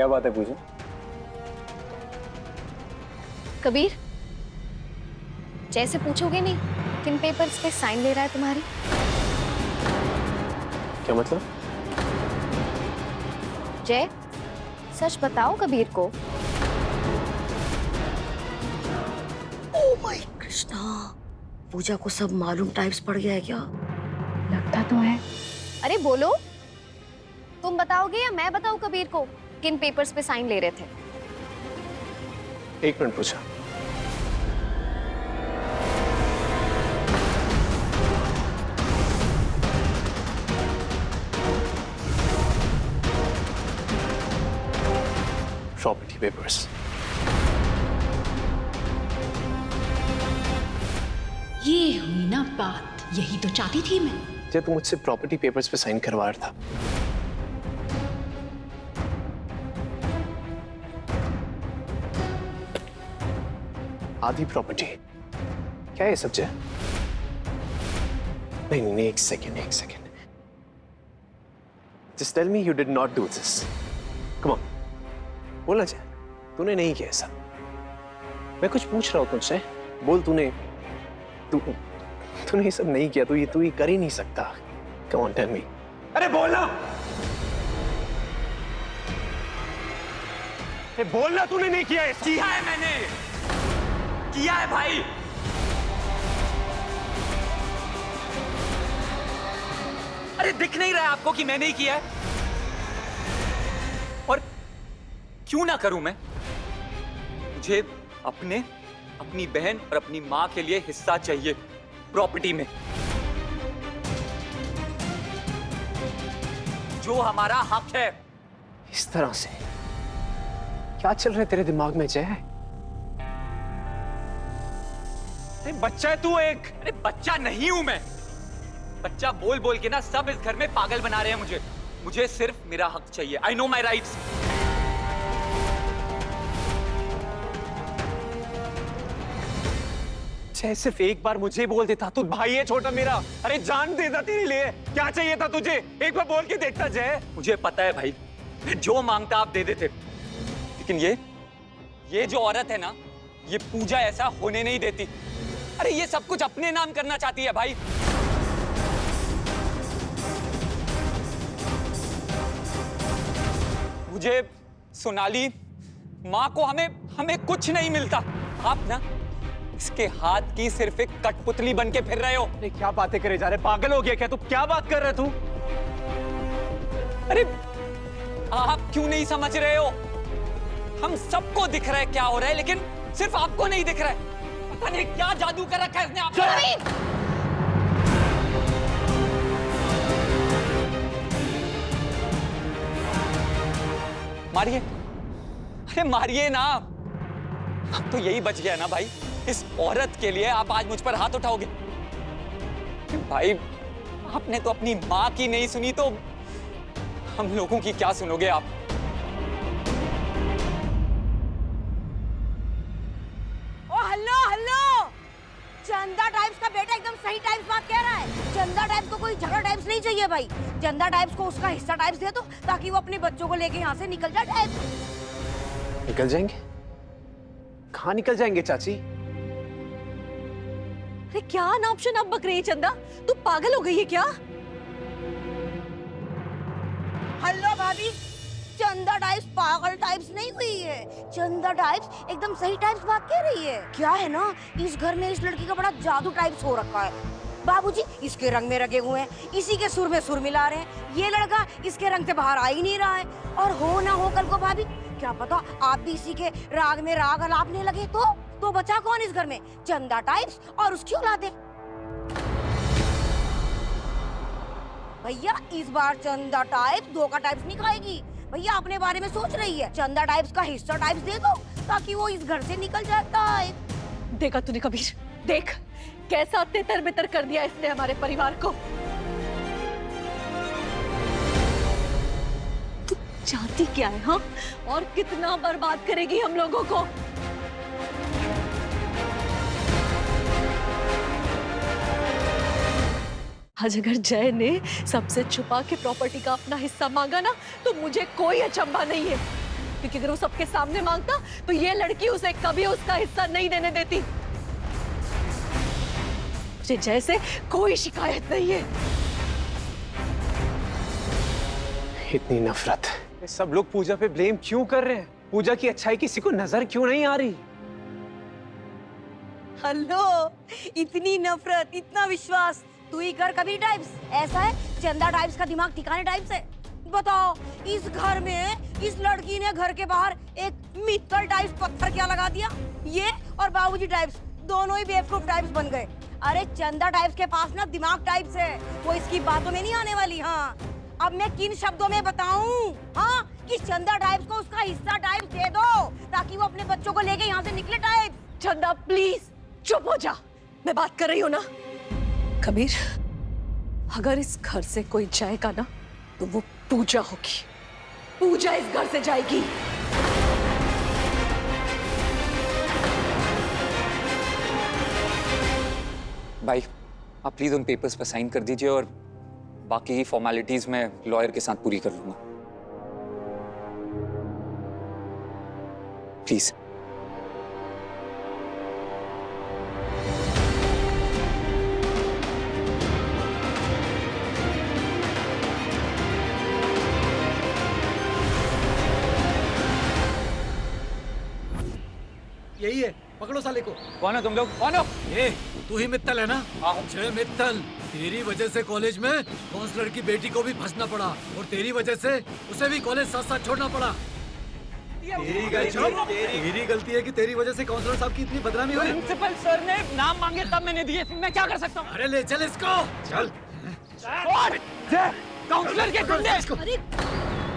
क्या बात है पूजा? कबीर, जैसे पूछोगे नहीं किन पेपर्स पे साइन ले रहा है तुम्हारी? क्या मतलब? जय, सच बताओ कबीर को। ओह माय कृष्णा, पूजा को सब मालूम टाइप्स पड़ गया है क्या? लगता तो है। अरे बोलो, तुम बताओगे या मैं बताऊं कबीर को किन पेपर्स पे साइन ले रहे थे? एक मिनट पूजा। Property papers. ये हुई ना बात, यही तो चाहती थी मैं। जब तू मुझसे प्रॉपर्टी पेपर्स पे साइन करवा रहा था, आधी प्रॉपर्टी क्या है सब? नहीं नहीं नहीं, एक सेकेंड एक second. Just tell me you did not do this. Come on, बोलना चाहे तूने नहीं किया ऐसा। मैं कुछ पूछ रहा हूं तुझसे, बोल तूने ये सब नहीं किया। तू ये कर ही नहीं सकता। Come on tell me. अरे बोलना, अरे बोलना, तूने नहीं किया ऐसा। किया है मैंने, किया है भाई। अरे दिख नहीं रहा है आपको कि मैंने ही किया है? और क्यों ना करूं मैं? मुझे अपनी बहन और अपनी मां के लिए हिस्सा चाहिए प्रॉपर्टी में, जो हमारा हक है। इस तरह से क्या चल रहा है तेरे दिमाग में जय? अरे बच्चा है तू एक। अरे बच्चा नहीं हूं मैं। बच्चा बोल बोल के ना सब इस घर में पागल बना रहे हैं मुझे सिर्फ मेरा हक चाहिए। I know my rights. जय सिर्फ एक बार मुझे बोल देता, तू भाई है छोटा मेरा। अरे जान देता तेरे लिए। क्या चाहिए था तुझे? एक बार बोल के देखता जय। मुझे पता है भाई, जो मांगता आप दे देते, लेकिन ये जो औरत है ना, ये पूजा ऐसा होने नहीं देती। अरे ये सब कुछ अपने नाम करना चाहती है भाई। मुझे, सोनाली, माँ को हमें कुछ नहीं मिलता। आप ना इसके हाथ की सिर्फ एक कठपुतली बन के फिर रहे हो। अरे क्या बातें करे जा रहे? पागल हो गया क्या तू? क्या बात कर रहा है तू? अरे आप क्यों नहीं समझ रहे हो? हम सबको दिख रहा है क्या हो रहा है, लेकिन सिर्फ आपको नहीं दिख रहा है। पता नहीं क्या जादू कर रखा है इसने आप पर। मारिए, अरे मारिए ना। अब तो यही बच गया ना भाई, इस औरत के लिए आप आज मुझ पर हाथ उठाओगे। भाई आपने तो अपनी माँ की नहीं सुनी, तो हम लोगों की क्या सुनोगे आप? ओ हेलो हेलो, चंदा टाइप्स का बेटा एकदम सही टाइप्स बात कह रहा है। चंदा टाइप्स को कोई झगड़ा टाइप्स नहीं चाहिए भाई। चंदा टाइप्स को उसका हिस्सा टाइप्स दे दो, ताकि वो अपने बच्चों को लेके यहाँ से निकल जाए। टाइप्स निकल जाएंगे? कहाँ निकल जाएंगे चाची? अरे क्या ऑप्शन अब बक रही है चंदा? तू पागल हो गई है क्या? हेलो भाभी, चंदा टाइप्स पागल टाइप्स नहीं हुई है। चंदा टाइप्स एकदम सही टाइप्स बात कह रही है। क्या है ना, इस घर में इस लड़की का बड़ा जादू टाइप्स हो रखा है। बाबूजी इसके रंग में रंगे हुए हैं, इसी के सुर में सुर मिला रहे हैं। ये लड़का इसके रंग से बाहर आ ही नहीं रहा है। और हो ना हो कल को भाभी, क्या पता आप भी इसी के राग में राग अलापने लगे तो बचा कौन इस घर में? चंदा टाइप्स और उसकी औलादे। भैया इस बार चंदा टाइप्स धोखा टाइप्स नहीं खाएगी। भैया अपने बारे में सोच रही है। चंदा टाइप्स का हिस्सा टाइप्स दे दो, ताकि वो इस घर से निकल जाता है। देखा तूने कबीर, देख कैसा तितर बितर कर दिया इसने हमारे परिवार को। तू चाहती क्या है हाँ? और कितना बर्बाद करेगी हम लोगों को? आज अगर जय ने सबसे छुपा के प्रॉपर्टी का अपना हिस्सा मांगा ना, तो मुझे कोई अचंभा नहीं है। क्योंकि अगर वो सबके सामने मांगता तो ये लड़की उसे कभी उसका हिस्सा नहीं देने देती। मुझे जैसे कोई शिकायत नहीं है। इतनी नफरत, सब लोग पूजा पे ब्लेम क्यों कर रहे हैं? पूजा की अच्छाई किसी को नजर क्यों नहीं आ रही? हेलो, इतनी नफरत, इतना विश्वास, तू ही कर कबीर टाइप्स। ऐसा है चंदा टाइप्स का दिमाग ठिकाने टाइप्स है। बताओ, इस घर में इस लड़की ने घर के बाहर एक मित्तल टाइप्स पत्थर क्या लगा दिया। ये और बाबूजी टाइप्स दोनों ही बेवकूफ टाइप्स बन गए। अरे चंदा टाइप्स के पास ना दिमाग टाइप्स है, वो इसकी बातों में नहीं आने वाली। हाँ, अब मैं किन शब्दों में बताऊं? हाँ, कि चंदा टाइप्स को उसका हिस्सा टाइप्स दे दो ताकि वो अपने बच्चों को लेके यहाँ से निकले टाइप्स। चंदा प्लीज चुप हो जा, मैं बात कर रही हूँ ना। कबीर, अगर इस घर से कोई जाएगा ना तो वो पूजा होगी। पूजा इस घर से जाएगी। भाई आप प्लीज उन पेपर्स पर साइन कर दीजिए और बाकी की फॉर्मेलिटीज मैं लॉयर के साथ पूरी कर लूंगा, प्लीज। यही है, पकड़ो साले को। कौन हो तुम लोग? कौन हो? ये तू ही मित्तल है ना? हाँ। जय मित्तल, तेरी वजह से कॉलेज में काउंसलर की बेटी को भी फंसना पड़ा और तेरी वजह से उसे भी कॉलेज साथ साथ छोड़ना पड़ा। तेरी गलती है कि तेरी वजह से काउंसलर साहब की इतनी बदनामी हुई। प्रिंसिपल सर ने नाम मांगे तब मैंने दिए, मैं क्या कर सकता हूँ? अरे ले चल इसको, चल। काउंसलर के गुंडे! अरे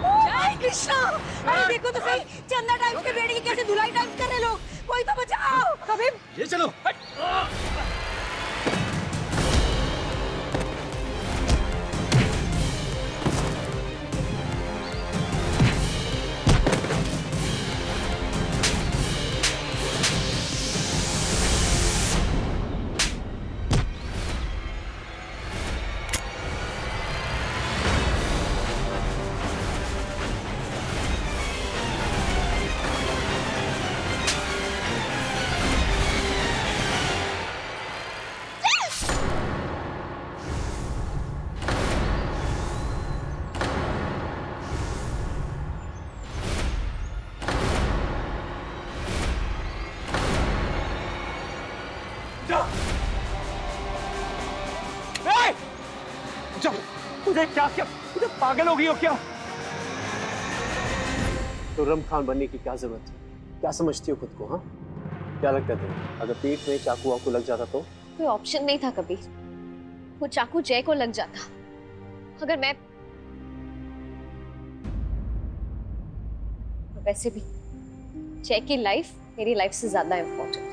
जय कृष्णा, अरे देखो तो सही, चंदा टाइप्स के बेटे की कैसे धुलाई टाइप्स कर रहे लोग। कोई तो बचाओ। कबीर, ये चलो। मुझे क्या क्या मुझे पागल हो गई हो क्या? खुर्रम खान बनने की क्या जरूरत है? क्या समझती हो खुद को? हाँ, क्या लगता है तुम्हें अगर पेट में चाकू वाकू लग जाता तो? कोई ऑप्शन नहीं था कबीर, वो चाकू जय को लग जाता। अगर मैं वैसे भी जय की लाइफ मेरी लाइफ से ज्यादा इम्पोर्टेंट है।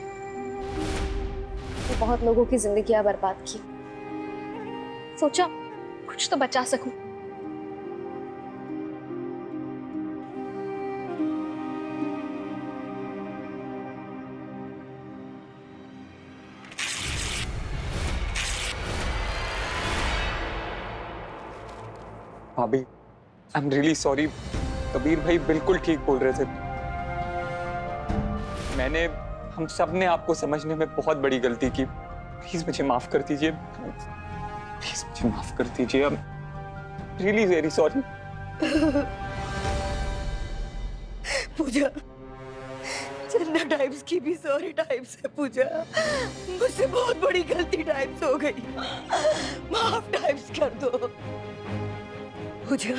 तो बहुत लोगों की जिंदगियां बर्बाद की, सोचा कुछ तो बचा सकूं। भाभी, आई एम रियली सॉरी। कबीर भाई बिल्कुल ठीक बोल रहे थे। हम सब ने आपको समझने में बहुत बड़ी गलती की। प्लीज मुझे माफ कर दीजिए, प्लीज मुझे माफ कर दीजिए। I am really very sorry. पूजा, चंदा टाइप्स की भी सॉरी टाइप्स है। पूजा, मुझसे बहुत बड़ी गलती टाइप्स हो गई, माफ टाइप्स कर दो। पूजा,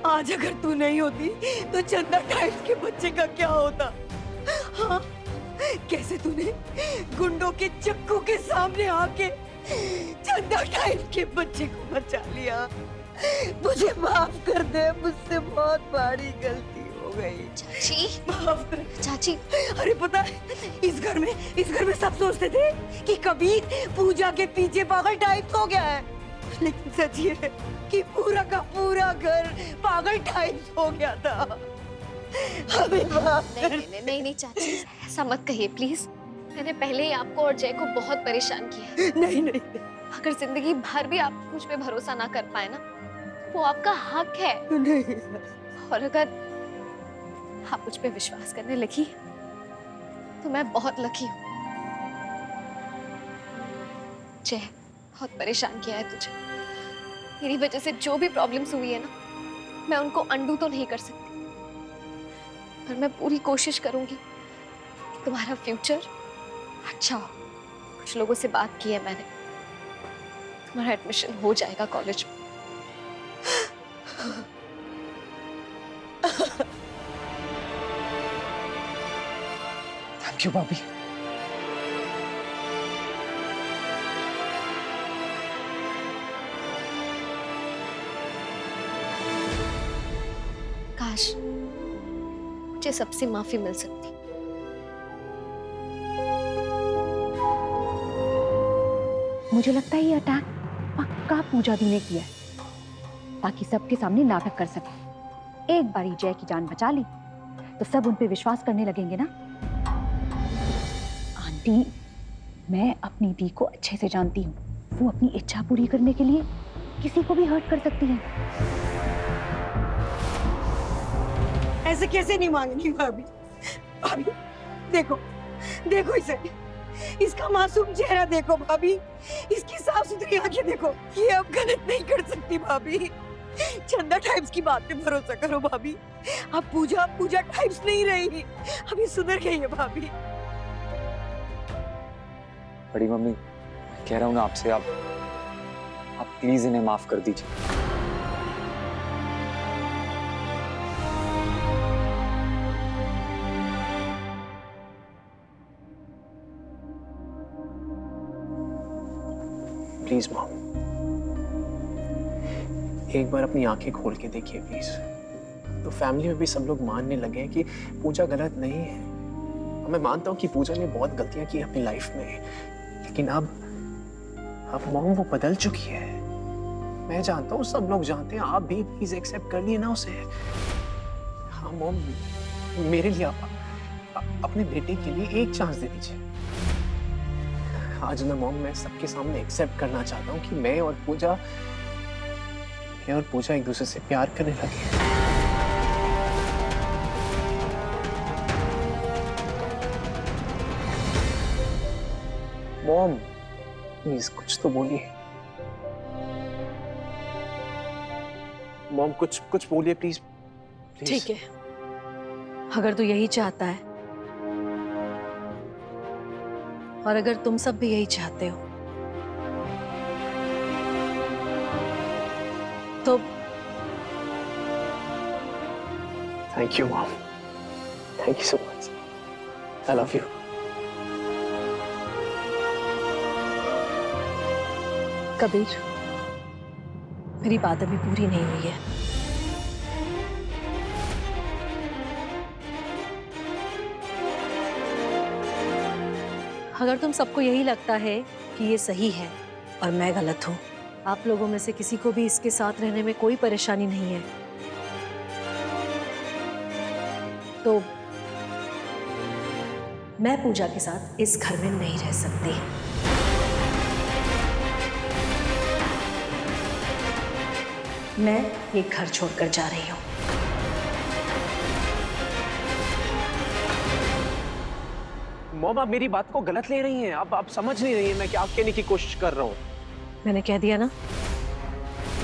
आज अगर तू नहीं होती तो चंदा टाइप्स के बच्चे का क्या होता? हाँ, कैसे तूने गुंडों के चक्कू के सामने आके चंदा टाइप्स के बच्चे को बचा लिया। मुझे माफ कर दे, मुझसे बहुत बड़ी गलती हो गई। चाची, माफ कर चाची। अरे पता है, इस घर में सब सोचते थे कि कबीर पूजा के पीछे पागल टाइप हो गया है, लेकिन सच ये है कि पूरा का पूरा घर पागल टाइप हो गया था। हमें माफ कर। नहीं चाची, ऐसा मत कहिए प्लीज। मैंने पहले ही आपको और जय को बहुत परेशान किया। नहीं। अगर जिंदगी भर भी आप मुझ पे भरोसा ना कर पाए ना, वो आपका हक है। नहीं। और अगर आप मुझ पे विश्वास करने लगी तो मैं बहुत लकी हूँ। जय, बहुत परेशान किया है तुझे। मेरी वजह से जो भी प्रॉब्लम्स हुई है ना, मैं उनको अंडू तो नहीं कर सकती, पर मैं पूरी कोशिश करूंगी कि तुम्हारा फ्यूचर अच्छा हो। कुछ लोगों से बात की है मैंने, तुम्हारा एडमिशन हो जाएगा कॉलेज में। थैंक यू भाभी। काश मुझे सबसे माफी मिल सकती। मुझे लगता है ये अटैक पक्का पूजा दी ने किया है, ताकि सबके सामने नाटक कर सके। एक बार जय की जान बचा ली तो सब उन पे विश्वास करने लगेंगे ना। आंटी, मैं अपनी दी को अच्छे से जानती हूँ। वो अपनी इच्छा पूरी करने के लिए किसी को भी हर्ट कर सकती है। ऐसे कैसे नहीं मांगनी भाभी? भाभी देखो, देखो इसे, इसका मासूम चेहरा देखो भाभी, इसकी साफ सुथरी आंखें देखो। ये अब गलत नहीं कर सकती भाभी। चंदा टाइप्स की बात पे भरोसा करो भाभी। अब पूजा टाइप्स नहीं रही, अभी सुधर गई है भाभी। बड़ी मम्मी, मैं कह रहा हूँ ना आपसे, आप प्लीज इन्हें माफ कर दीजिए। प्लीज मॉम, एक बार अपनी आंखें खोल के देखिए प्लीज। तो फैमिली में भी सब लोग मानने लगे हैं कि पूजा गलत नहीं है। और मैं मानता हूँ कि पूजा ने बहुत गलतियां की अपनी लाइफ में, लेकिन अब मॉम वो बदल चुकी है। मैं जानता हूँ, सब लोग जानते हैं, आप भी प्लीज एक्सेप्ट कर लिए ना उसे। हाँ मॉम, मेरे लिए आप अपने बेटे के लिए एक चांस दे दीजिए। आज ना मॉम, मैं सबके सामने एक्सेप्ट करना चाहता हूँ कि मैं और पूजा एक दूसरे से प्यार करने लगे हैं। मॉम प्लीज कुछ तो बोलिए। मॉम कुछ बोलिए प्लीज। ठीक है, अगर तू यही चाहता है और अगर तुम सब भी यही चाहते हो तो thank you mom, thank you so much, I love you. Kabir, मेरी बात अभी पूरी नहीं हुई है। अगर तुम सबको यही लगता है कि ये सही है और मैं गलत हूं, आप लोगों में से किसी को भी इसके साथ रहने में कोई परेशानी नहीं है, तो मैं पूजा के साथ इस घर में नहीं रह सकती। मैं ये घर छोड़कर जा रही हूँ। मॉम, आप मेरी बात को गलत ले रही हैं। आप समझ नहीं रही हैं मैं क्या कहने की कोशिश कर रहा हूँ। मैंने कह दिया ना,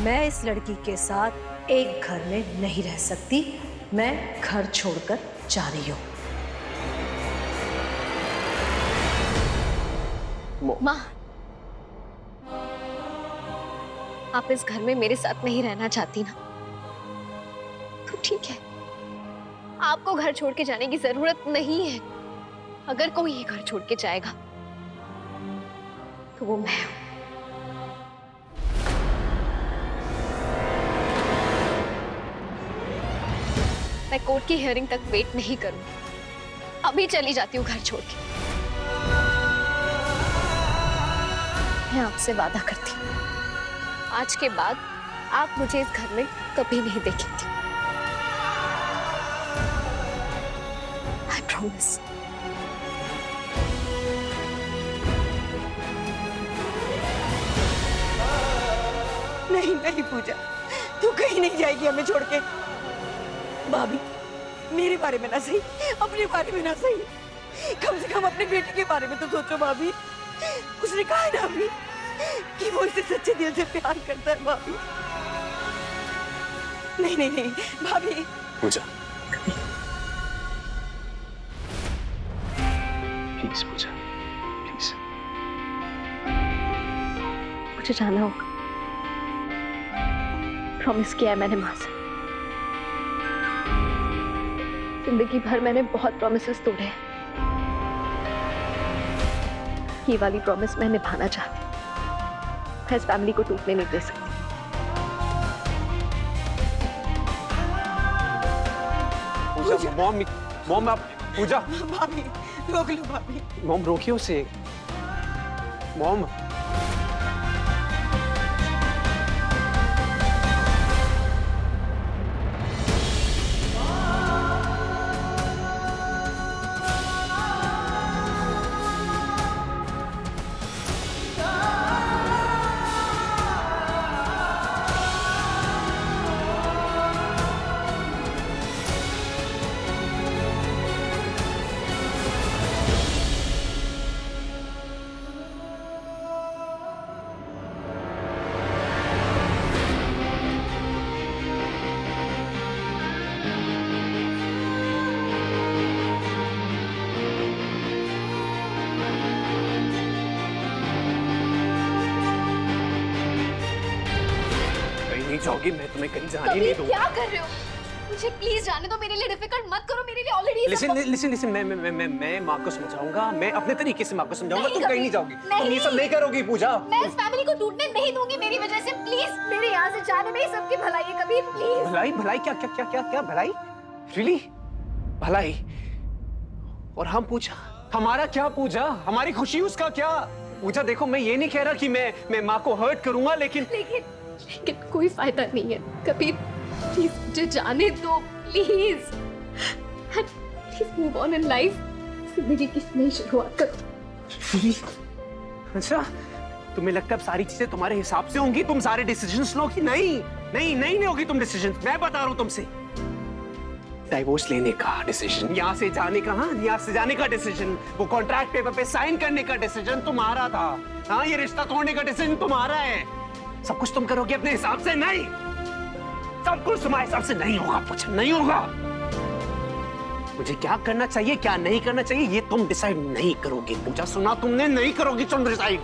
मैं इस लड़की के साथ एक घर में नहीं रह सकती। मैं घर छोड़कर जा रही हूँ। माँ, आप इस घर में मेरे साथ नहीं रहना चाहती ना, तो ठीक है, आपको घर छोड़ के जाने की जरूरत नहीं है। अगर कोई ये घर छोड़ के जाएगा तो वो मैं हूं। मैं कोर्ट की हियरिंग तक वेट नहीं करूंगी, अभी चली जाती हूँ घर छोड़ के। मैं आपसे वादा करती हूँ, आज के बाद आप मुझे इस घर में कभी नहीं देखेंगे। I promise. नहीं नहीं पूजा, तू कहीं नहीं जाएगी हमें छोड़ के। भाभी, मेरे बारे में ना सही, अपने बारे में ना सही, कम से कम अपने बेटे के बारे में तो सोचो भाभी। उसने कहा है ना अभी कि वो इसे सच्चे दिल से प्यार करता है भाभी। नहीं नहीं नहीं भाभी। पूजा, प्लीज पूजा, प्लीज। मुझे जाना होगा, प्रॉमिस किया है मैंने माँ से। जिंदगी भर मैंने बहुत प्रॉमिसेस तोड़े हैं, ये वाली प्रॉमिस मैं निभाना चाहती हूँ। मैं इस फैमिली को टूटने नहीं दे सकती। पूजा, मॉम आप, पूजा। भाभी रोक लो भाभी। मॉम रोकिए उसे। मॉम। नहीं जाओगी, मैं तुम्हें कहीं जाने नहीं दूंगा। क्या कर रहे हो? मुझे प्लीज जाने दो, मेरे लिए डिफिकल्ट मत करो, मेरे लिए ऑलरेडी लिसन, मैं माँ को समझाऊंगा, मैं अपने तरीके से माँ को समझाऊंगा। तुम कहीं नहीं जाओगी, तुम ये सब नहीं करोगी पूजा। मैं इस फैमिली को टूटने नहीं दूंगी मेरी वजह से। प्लीज मेरे यहाँ से जाने में ही सबकी भलाई है कभी, प्लीज। भलाई? भलाई क्या क्या क्या क्या क्या भलाई? रियली? भलाई? और हम पूजा, हमारा क्या पूजा? हमारी खुशी उसका क्या? पूजा देखो, मैं ये नहीं कह रहा कि मैं माँ को हर्ट करूंगा, लेकिन कोई फायदा नहीं है कभी। प्लीज मुझे जाने दो, please. Please move on in life. जिंदगी की नई शुरुआत करो। अच्छा, तुम्हें लगता है अब सारी चीजें तुम्हारे हिसाब से होंगी? तुम सारे डिसीजंस लोगी? नहीं होगी तुम डिसीजंस। मैं बता रहा हूं तुमसे, डाइवोर्स लेने का डिसीजन, यहाँ से जाने का, हाँ यहाँ से जाने का डिसीजन, वो कॉन्ट्रैक्ट पेपर पे साइन करने का डिसीजन तुम्हारा था। हाँ, ये रिश्ता तोड़ने का डिसीजन तुम्हारा है। सब कुछ तुम करोगे अपने हिसाब से? नहीं, सब कुछ तुम्हारे हिसाब से नहीं होगा। कुछ नहीं होगा। मुझे क्या करना चाहिए, क्या नहीं करना चाहिए, ये तुम डिसाइड नहीं करोगे पूजा। सुना तुमने? नहीं करोगी तुम डिसाइड।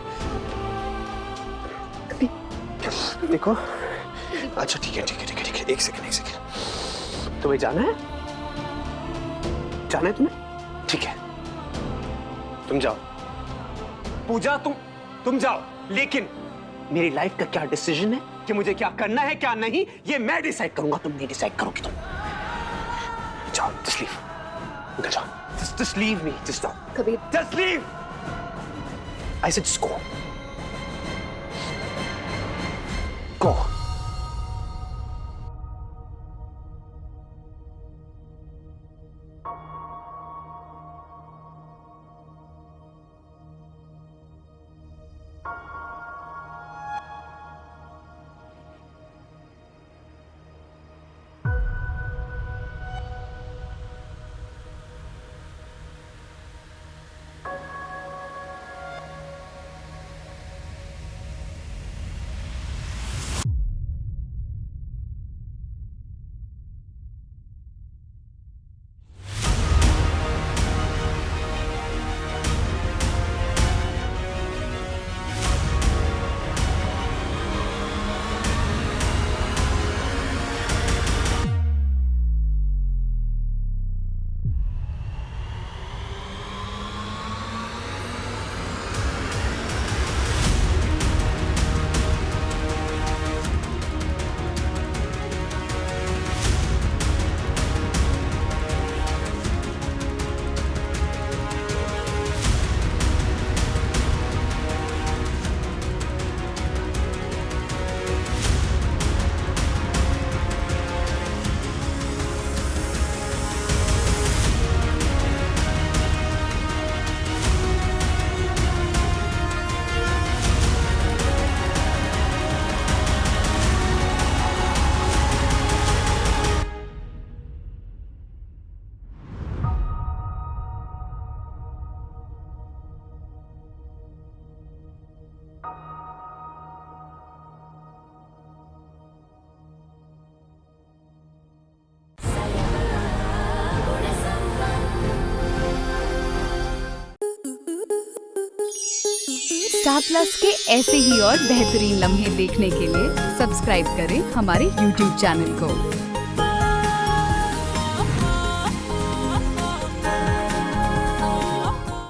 देखो, अच्छा ठीक है, एक सेकंड। तुम्हें जाना है? जाना है तुम्हें? ठीक है, तुम जाओ पूजा, तुम जाओ। लेकिन मेरी लाइफ का क्या डिसीजन है कि मुझे क्या करना है क्या नहीं, ये मैं डिसाइड करूंगा, तुम नहीं डिसाइड करोगी। तुम जाओ, जस्ट लीव, उधर जाओ, जस्ट लीव मी, जस्ट जाओ, कभी just leave. I said just go, go. Star plus के ऐसे ही और बेहतरीन लम्हे देखने के लिए सब्सक्राइब करें हमारे YouTube चैनल को।